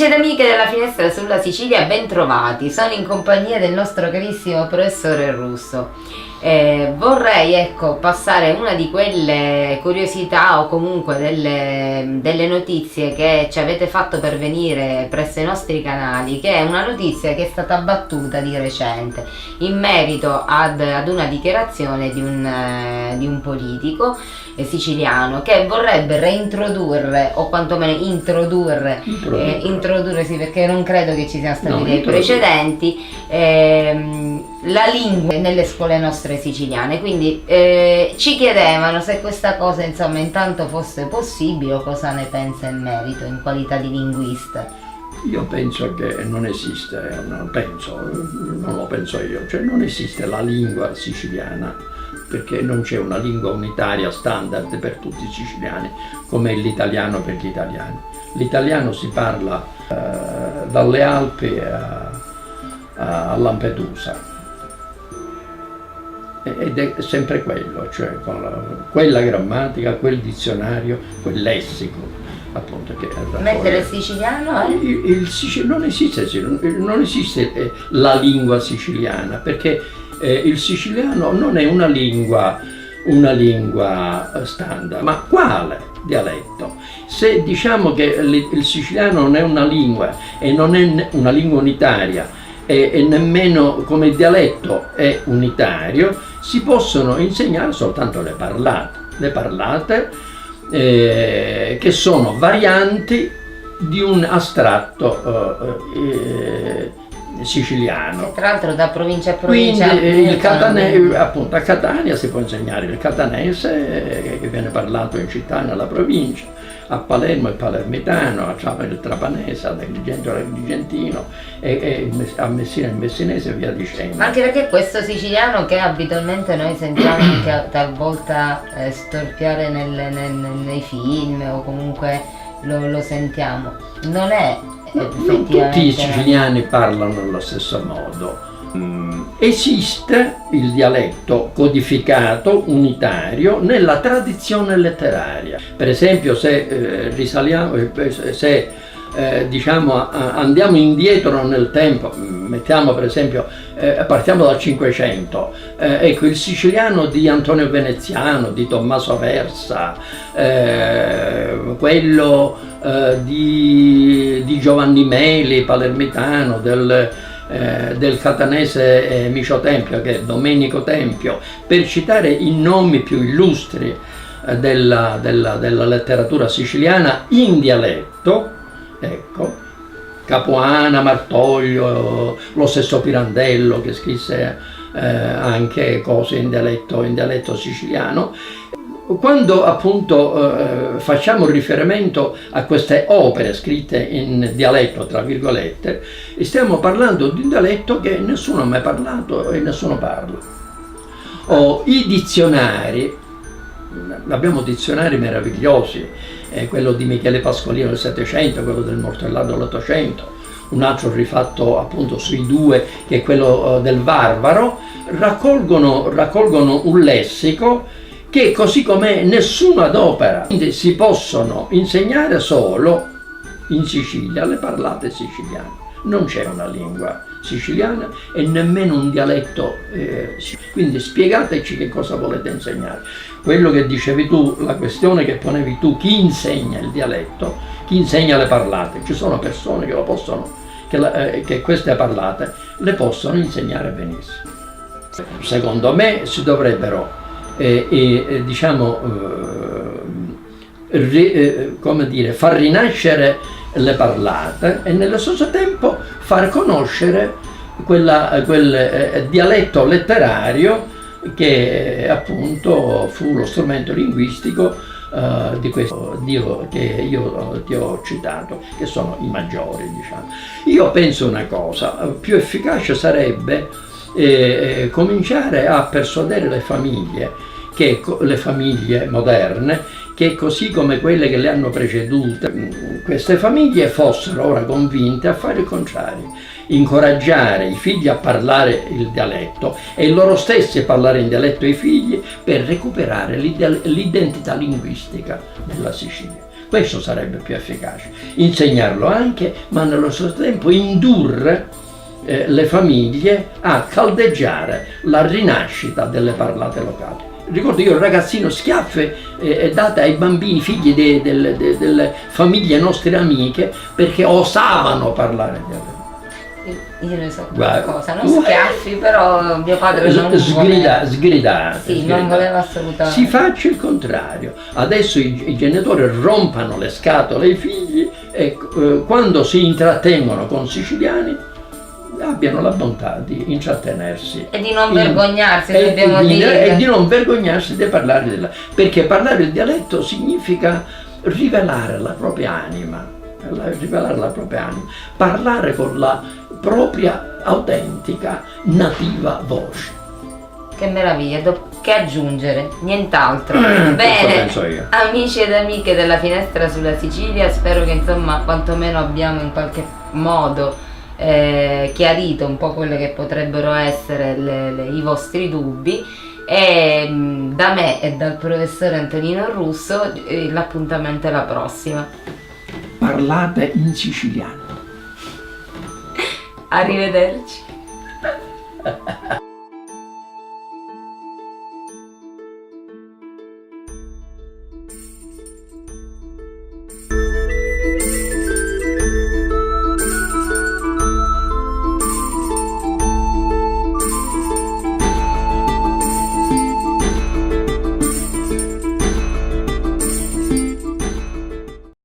Amici ed amiche della Finestra sulla Sicilia, ben trovati. Sono in compagnia del nostro carissimo professore Russo. Vorrei passare una di quelle curiosità o comunque delle notizie che ci avete fatto pervenire presso i nostri canali, che è una notizia che è stata battuta di recente in merito ad una dichiarazione di un politico siciliano che vorrebbe reintrodurre o quantomeno introdurre sì, perché non credo che ci siano stati dei precedenti, la lingua nelle scuole nostre siciliane. Quindi ci chiedevano se questa cosa insomma intanto fosse possibile o cosa ne pensa in merito in qualità di linguista. Io penso che non esiste, non lo penso io, cioè non esiste la lingua siciliana, perché non c'è una lingua unitaria standard per tutti i siciliani come l'italiano per gli italiani. L'italiano si parla dalle Alpi a Lampedusa ed è sempre quello, cioè con quella grammatica, quel dizionario, quel lessico. Appunto, che mentre il siciliano non esiste la lingua siciliana, perché il siciliano non è una lingua standard. Ma quale dialetto? Se diciamo che il siciliano non è una lingua e non è una lingua unitaria e nemmeno come dialetto è unitario, si possono insegnare soltanto le parlate che sono varianti di un astratto siciliano. Tra l'altro da provincia a provincia. Quindi appunto a Catania si può insegnare il catanese che viene parlato in città e nella provincia, a Palermo il palermitano, a Trapani il trapanese, ad Agrigento l'argentino e a Messina il messinese e via dicendo. Ma anche perché questo siciliano che abitualmente noi sentiamo anche talvolta storpiare nei film o comunque lo sentiamo, non è non tutti i siciliani parlano allo stesso modo. Esiste il dialetto codificato, unitario, nella tradizione letteraria. Per esempio, se andiamo indietro nel tempo, mettiamo per esempio, partiamo dal 500, ecco il siciliano di Antonio Veneziano, di Tommaso Versa, quello di Giovanni Meli, palermitano, del catanese Micio Tempio, che è Domenico Tempio, per citare i nomi più illustri della letteratura siciliana in dialetto. Ecco, Capuana, Martoglio, lo stesso Pirandello che scrisse anche cose in dialetto siciliano. Quando appunto facciamo riferimento a queste opere scritte in dialetto, tra virgolette, stiamo parlando di un dialetto che nessuno ha mai parlato e nessuno parla. I dizionari, abbiamo dizionari meravigliosi, quello di Michele Pascolino del Settecento, quello del Mortellaro dell'Ottocento, un altro rifatto appunto sui due che è quello del Varvaro, raccolgono un lessico che così com'è nessuno adopera. Quindi si possono insegnare solo in Sicilia le parlate siciliane. Non c'è una lingua siciliana e nemmeno un dialetto. Quindi spiegateci che cosa volete insegnare. Quello che dicevi tu, la questione che ponevi tu, chi insegna il dialetto, chi insegna le parlate. Ci sono persone che lo possono, che queste parlate le possono insegnare benissimo. Secondo me si dovrebbero far rinascere le parlate e nello stesso tempo far conoscere quel dialetto letterario che appunto fu lo strumento linguistico di questo Dio che io ti ho citato, che sono i maggiori, diciamo. Io penso una cosa, più efficace sarebbe cominciare a persuadere le famiglie moderne, che così come quelle che le hanno precedute, queste famiglie fossero ora convinte a fare il contrario, incoraggiare i figli a parlare il dialetto e loro stessi a parlare in dialetto ai figli per recuperare l'identità linguistica della Sicilia. Questo sarebbe più efficace. Insegnarlo anche, ma nello stesso tempo indurre le famiglie a caldeggiare la rinascita delle parlate locali. Ricordo io, ragazzino, schiaffe date ai bambini figli delle famiglie nostre amiche perché osavano parlare dialetto. Io ne so qualcosa, non schiaffi, però mio padre non sgridate. Sì, non voleva assolutamente. Si faccia il contrario. Adesso i genitori rompano le scatole ai figli e quando si intrattengono con siciliani abbiano la bontà di intrattenersi e di non vergognarsi, dobbiamo dire. E di non vergognarsi di parlare perché parlare il dialetto significa rivelare la propria anima, parlare con la propria autentica, nativa voce. Che meraviglia, che aggiungere, nient'altro. Bene, amici ed amiche della Finestra sulla Sicilia, spero che insomma quantomeno abbiamo in qualche modo chiarito un po' quelle che potrebbero essere i vostri dubbi, e da me e dal professore Antonino Russo l'appuntamento è la prossima. Parlate in siciliano. Arrivederci.